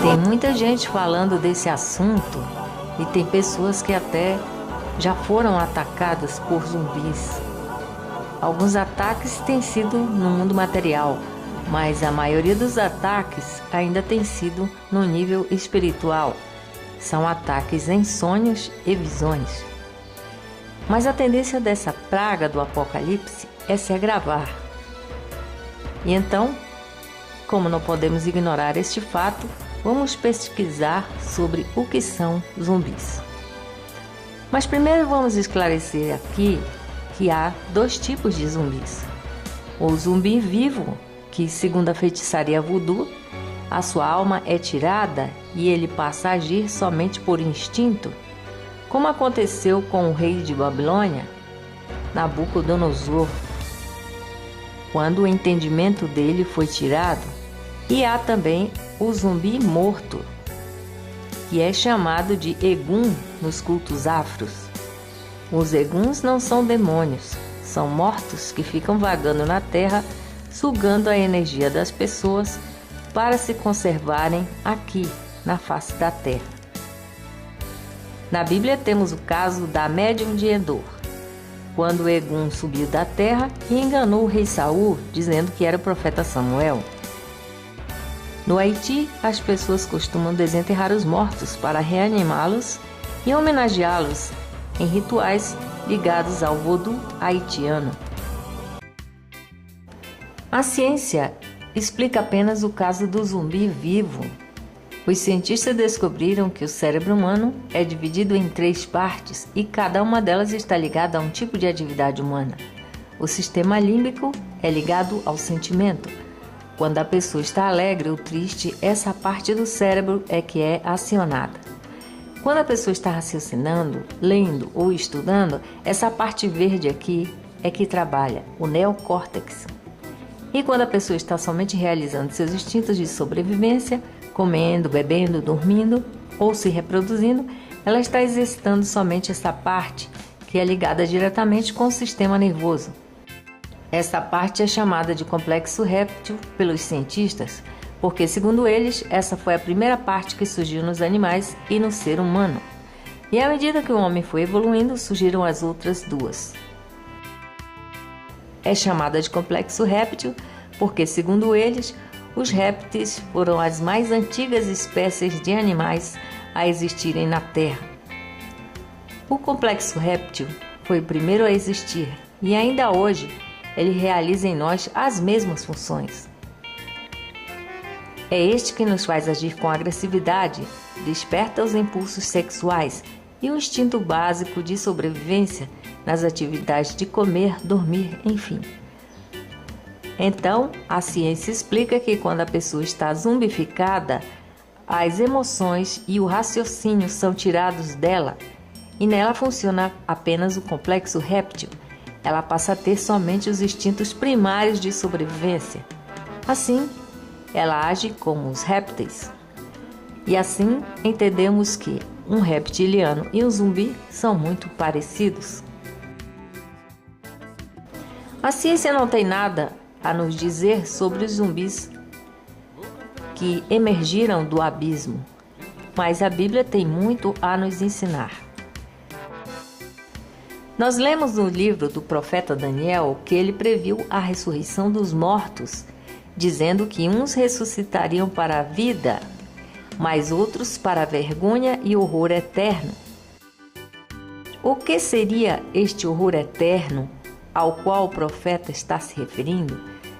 Tem muita gente falando desse assunto e tem pessoas que até já foram atacadas por zumbis. Alguns ataques têm sido no mundo material, mas a maioria dos ataques ainda tem sido no nível espiritual. São ataques em sonhos e visões. Mas a tendência dessa praga do Apocalipse é se agravar. E então, como não podemos ignorar este fato, vamos pesquisar sobre o que são zumbis. Mas primeiro vamos esclarecer aqui que há dois tipos de zumbis. O zumbi vivo, que segundo a feitiçaria voodoo, a sua alma é tirada e ele passa a agir somente por instinto, como aconteceu com o rei de Babilônia, Nabucodonosor, quando o entendimento dele foi tirado. E há também o zumbi morto, que é chamado de Egum nos cultos afros. Os Eguns não são demônios, são mortos que ficam vagando na terra, sugando a energia das pessoas para se conservarem aqui na face da terra. Na Bíblia temos o caso da médium de Endor, quando Egum subiu da terra e enganou o rei Saul, dizendo que era o profeta Samuel. No Haiti, as pessoas costumam desenterrar os mortos para reanimá-los e homenageá-los em rituais ligados ao voodoo haitiano. A ciência explica apenas o caso do zumbi vivo. Os cientistas descobriram que o cérebro humano é dividido em 3 partes e cada uma delas está ligada a um tipo de atividade humana. O sistema límbico é ligado ao sentimento. Quando a pessoa está alegre ou triste, essa parte do cérebro é que é acionada. Quando a pessoa está raciocinando, lendo ou estudando, essa parte verde aqui é que trabalha, o neocórtex. E quando a pessoa está somente realizando seus instintos de sobrevivência, comendo, bebendo, dormindo ou se reproduzindo, ela está exercitando somente essa parte que é ligada diretamente com o sistema nervoso. Essa parte é chamada de complexo réptil pelos cientistas, porque, segundo eles, essa foi a primeira parte que surgiu nos animais e no ser humano. E à medida que o homem foi evoluindo, surgiram as outras 2. É chamada de complexo réptil porque, segundo eles, os répteis foram as mais antigas espécies de animais a existirem na Terra. O complexo réptil foi o primeiro a existir e ainda hoje ele realiza em nós as mesmas funções. É este que nos faz agir com agressividade, desperta os impulsos sexuais e o instinto básico de sobrevivência nas atividades de comer, dormir, enfim. Então, a ciência explica que quando a pessoa está zumbificada, as emoções e o raciocínio são tirados dela e nela funciona apenas o complexo réptil. Ela passa a ter somente os instintos primários de sobrevivência. Assim, ela age como os répteis. E assim, entendemos que um reptiliano e um zumbi são muito parecidos. A ciência não tem nada a nos dizer sobre os zumbis que emergiram do abismo, mas a Bíblia tem muito a nos ensinar. Nós lemos no livro do profeta Daniel que ele previu a ressurreição dos mortos, dizendo que uns ressuscitariam para a vida, mas outros para a vergonha e horror eterno. O que seria este horror eterno ao qual o profeta está se referindo?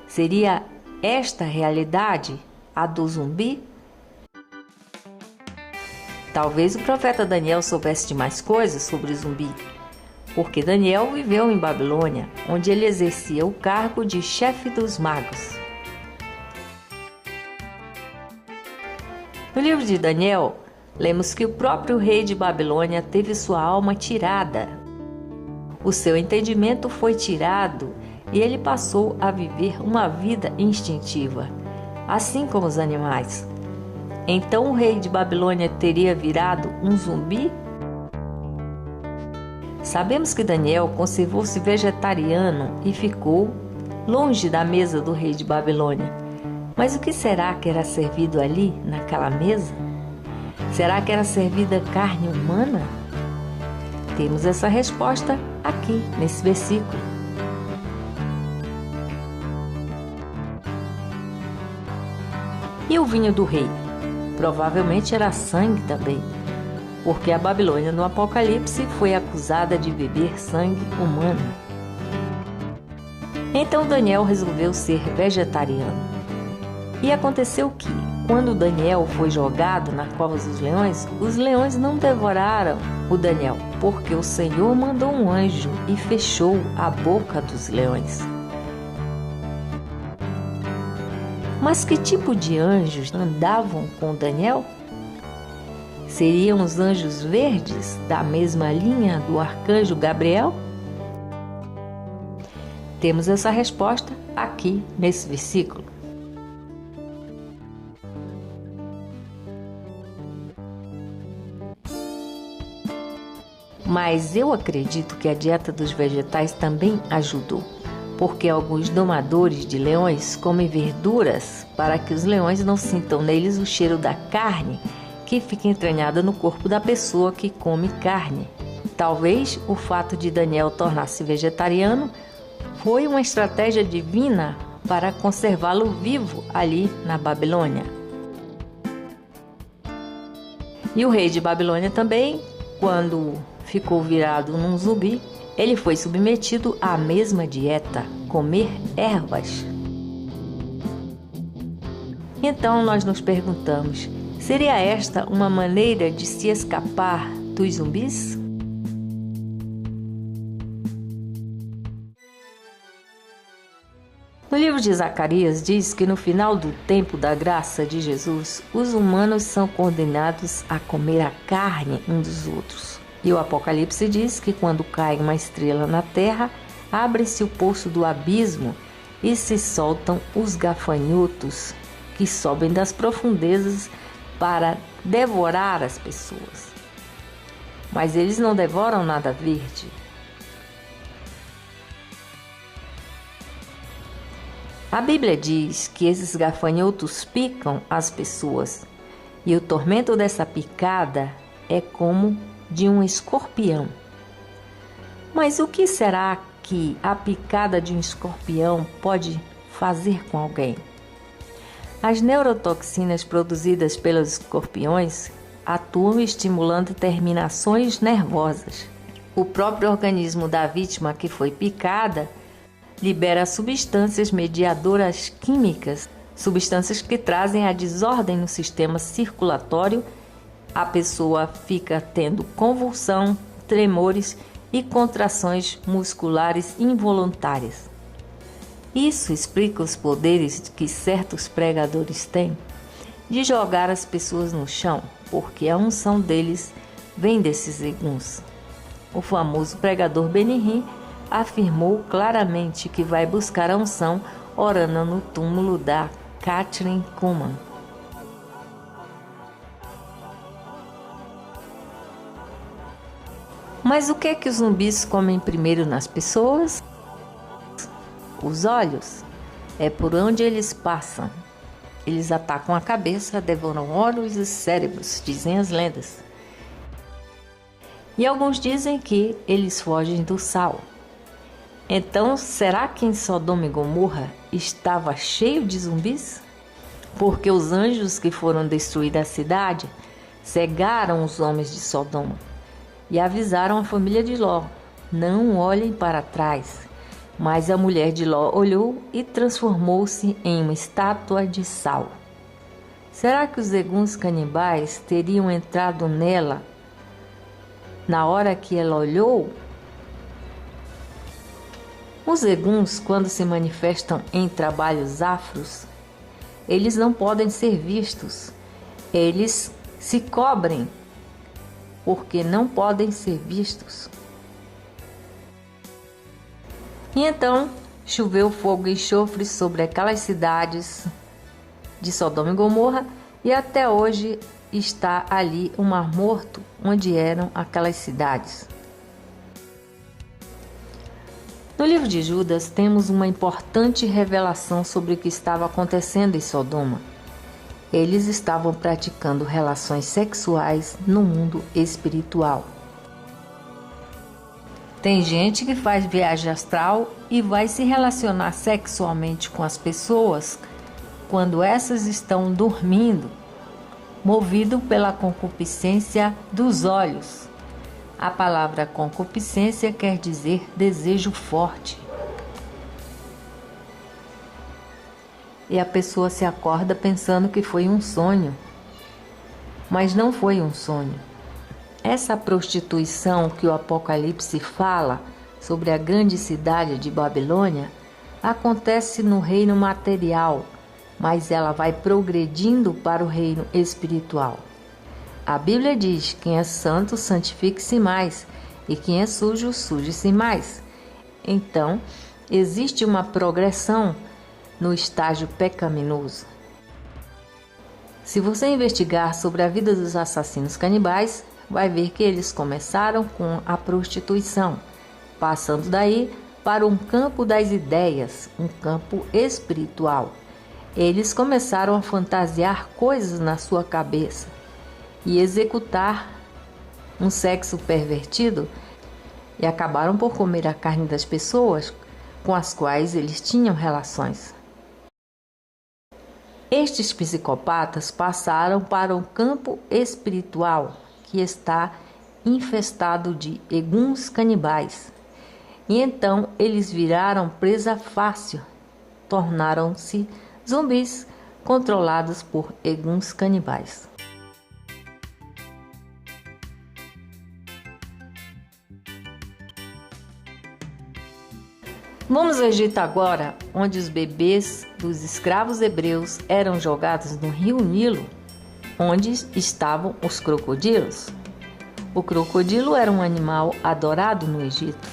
Seria esta realidade, a do zumbi? Talvez o profeta Daniel soubesse de mais coisas sobre o zumbi, porque Daniel viveu em Babilônia, onde ele exercia o cargo de chefe dos magos. No livro de Daniel, lemos que o próprio rei de Babilônia teve sua alma tirada. O seu entendimento foi tirado e ele passou a viver uma vida instintiva, assim como os animais. Então o rei de Babilônia teria virado um zumbi? Sabemos que Daniel conservou-se vegetariano e ficou longe da mesa do rei de Babilônia. Mas o que será que era servido ali, naquela mesa? Será que era servida carne humana? Temos essa resposta aqui, nesse versículo. E o vinho do rei? Provavelmente era sangue também, porque a Babilônia no Apocalipse foi acusada de beber sangue humano. Então Daniel resolveu ser vegetariano. E aconteceu que, quando Daniel foi jogado na cova dos leões, os leões não devoraram o Daniel, porque o Senhor mandou um anjo e fechou a boca dos leões. Mas que tipo de anjos andavam com Daniel? Seriam os anjos verdes, da mesma linha do arcanjo Gabriel? Temos essa resposta aqui nesse versículo. Mas eu acredito que a dieta dos vegetais também ajudou, porque alguns domadores de leões comem verduras para que os leões não sintam neles o cheiro da carne que fica entranhada no corpo da pessoa que come carne. Talvez o fato de Daniel tornar-se vegetariano foi uma estratégia divina para conservá-lo vivo ali na Babilônia. E o rei de Babilônia também, quando ficou virado num zumbi, ele foi submetido à mesma dieta, comer ervas. Então nós nos perguntamos, seria esta uma maneira de se escapar dos zumbis? No livro de Zacarias diz que no final do tempo da graça de Jesus, os humanos são condenados a comer a carne uns dos outros. E o Apocalipse diz que quando cai uma estrela na terra, abre-se o poço do abismo e se soltam os gafanhotos que sobem das profundezas para devorar as pessoas. Mas eles não devoram nada verde. A Bíblia diz que esses gafanhotos picam as pessoas e o tormento dessa picada é como de um escorpião. Mas o que será que a picada de um escorpião pode fazer com alguém? As neurotoxinas produzidas pelos escorpiões atuam estimulando terminações nervosas. O próprio organismo da vítima que foi picada libera substâncias mediadoras químicas, substâncias que trazem a desordem no sistema circulatório. A pessoa fica tendo convulsão, tremores e contrações musculares involuntárias. Isso explica os poderes que certos pregadores têm de jogar as pessoas no chão, porque a unção deles vem desses eguns. O famoso pregador Benny Hinn afirmou claramente que vai buscar a unção orando no túmulo da Kathryn Kuhlman. Mas o que é que os zumbis comem primeiro nas pessoas? Os olhos. É por onde eles passam. Eles atacam a cabeça, devoram olhos e cérebros, dizem as lendas. E alguns dizem que eles fogem do sal. Então, será que em Sodoma e Gomorra estava cheio de zumbis? Porque os anjos que foram destruir a cidade cegaram os homens de Sodoma e avisaram a família de Ló: não olhem para trás. Mas a mulher de Ló olhou e transformou-se em uma estátua de sal. Será que os eguns canibais teriam entrado nela na hora que ela olhou? Os eguns, quando se manifestam em trabalhos afros, eles não podem ser vistos. Eles se cobrem, porque não podem ser vistos. E então choveu fogo e enxofre sobre aquelas cidades de Sodoma e Gomorra, e até hoje está ali o Mar Morto, onde eram aquelas cidades. No livro de Judas, temos uma importante revelação sobre o que estava acontecendo em Sodoma. Eles estavam praticando relações sexuais no mundo espiritual. Tem gente que faz viagem astral e vai se relacionar sexualmente com as pessoas quando essas estão dormindo, movido pela concupiscência dos olhos. A palavra concupiscência quer dizer desejo forte. E a pessoa se acorda pensando que foi um sonho, mas não foi um sonho. Essa prostituição que o Apocalipse fala sobre a grande cidade de Babilônia acontece no reino material, mas ela vai progredindo para o reino espiritual. A Bíblia diz: quem é santo, santifique-se mais, e quem é sujo, suje-se mais. Então, existe uma progressão no estágio pecaminoso. Se você investigar sobre a vida dos assassinos canibais, vai ver que eles começaram com a prostituição, passando daí para um campo das ideias, um campo espiritual. Eles começaram a fantasiar coisas na sua cabeça e executar um sexo pervertido e acabaram por comer a carne das pessoas com as quais eles tinham relações. Estes psicopatas passaram para um campo espiritual que está infestado de eguns canibais. E então eles viraram presa fácil, tornaram-se zumbis controlados por eguns canibais. Vamos ao Egito agora, onde os bebês dos escravos hebreus eram jogados no rio Nilo, onde estavam os crocodilos. O crocodilo era um animal adorado no Egito.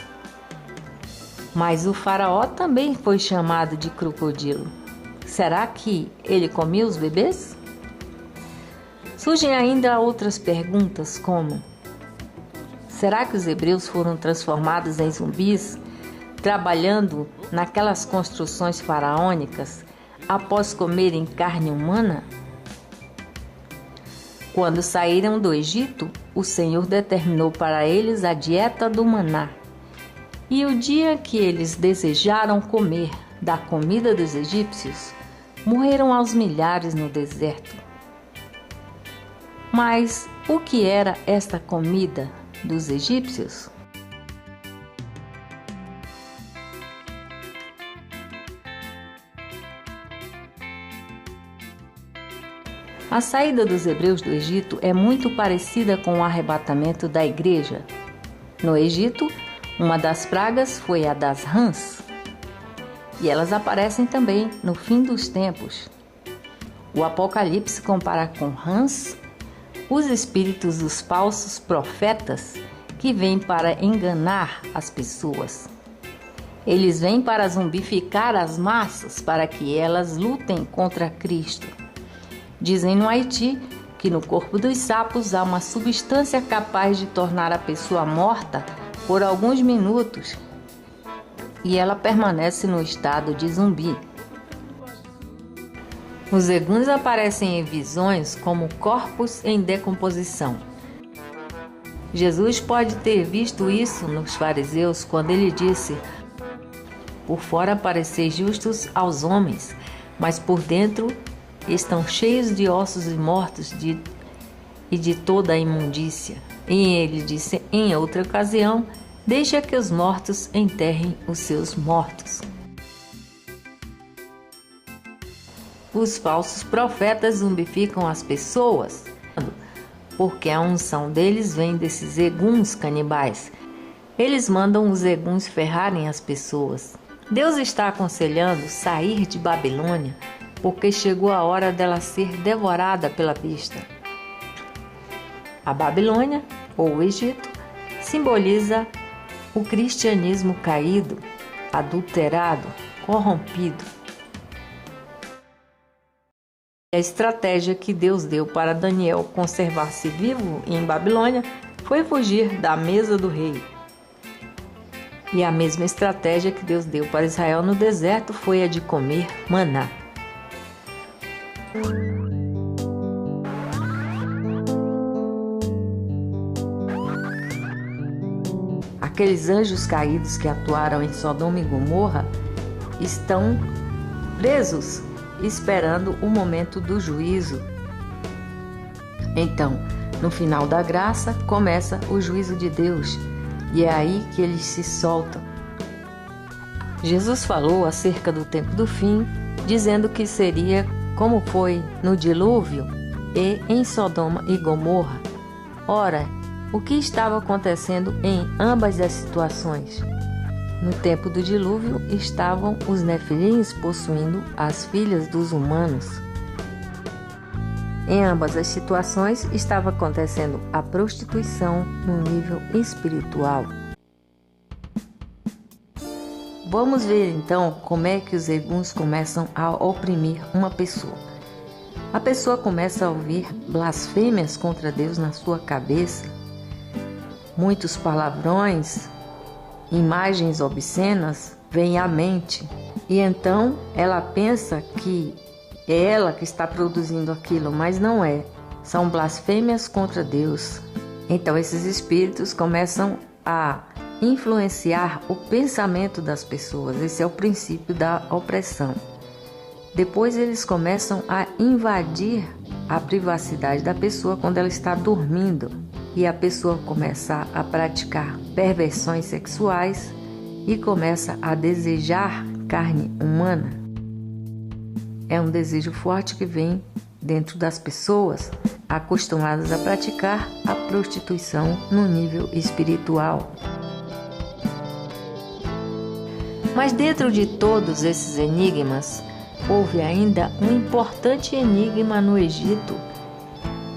Mas o faraó também foi chamado de crocodilo. Será que ele comia os bebês? Surgem ainda outras perguntas como: será que os hebreus foram transformados em zumbis, trabalhando naquelas construções faraônicas após comerem carne humana? Quando saíram do Egito, o Senhor determinou para eles a dieta do maná. E o dia que eles desejaram comer da comida dos egípcios, morreram aos milhares no deserto. Mas o que era esta comida dos egípcios? A saída dos hebreus do Egito é muito parecida com o arrebatamento da igreja. No Egito, uma das pragas foi a das rãs, e elas aparecem também no fim dos tempos. O Apocalipse compara com rãs os espíritos dos falsos profetas que vêm para enganar as pessoas. Eles vêm para zumbificar as massas para que elas lutem contra Cristo. Dizem no Haiti que no corpo dos sapos há uma substância capaz de tornar a pessoa morta por alguns minutos e ela permanece no estado de zumbi. Os eguns aparecem em visões como corpos em decomposição. Jesus pode ter visto isso nos fariseus quando ele disse: por fora pareceis justos aos homens, mas por dentro estão cheios de ossos e mortos e de toda a imundícia. E ele disse em outra ocasião: deixa que os mortos enterrem os seus mortos. Os falsos profetas zumbificam as pessoas, porque a unção deles vem desses eguns canibais. Eles mandam os eguns ferrarem as pessoas. Deus está aconselhando sair de Babilônia, porque chegou a hora dela ser devorada pela besta. A Babilônia, ou o Egito, simboliza o cristianismo caído, adulterado, corrompido. A estratégia que Deus deu para Daniel conservar-se vivo em Babilônia foi fugir da mesa do rei. E a mesma estratégia que Deus deu para Israel no deserto foi a de comer maná. Aqueles anjos caídos que atuaram em Sodoma e Gomorra estão presos, esperando o momento do juízo. Então, no final da graça, começa o juízo de Deus, e é aí que eles se soltam. Jesus falou acerca do tempo do fim, dizendo que seria como foi no dilúvio e em Sodoma e Gomorra. Ora, o que estava acontecendo em ambas as situações? No tempo do dilúvio estavam os nefilins possuindo as filhas dos humanos. Em ambas as situações estava acontecendo a prostituição no nível espiritual. Vamos ver então como é que os eguns começam a oprimir uma pessoa. A pessoa começa a ouvir blasfêmias contra Deus na sua cabeça, muitos palavrões, imagens obscenas vêm à mente, e então ela pensa que é ela que está produzindo aquilo, mas não é. São blasfêmias contra Deus. Então esses espíritos começam a influenciar o pensamento das pessoas. Esse é o princípio da opressão. Depois eles começam a invadir a privacidade da pessoa quando ela está dormindo, e a pessoa começa a praticar perversões sexuais e começa a desejar carne humana. É um desejo forte que vem dentro das pessoas acostumadas a praticar a prostituição no nível espiritual. Mas dentro de todos esses enigmas, houve ainda um importante enigma no Egito,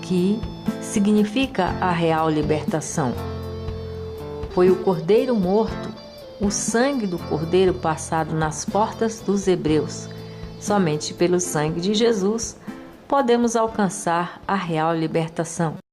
que significa a real libertação. Foi o cordeiro morto, o sangue do cordeiro passado nas portas dos hebreus. Somente pelo sangue de Jesus podemos alcançar a real libertação.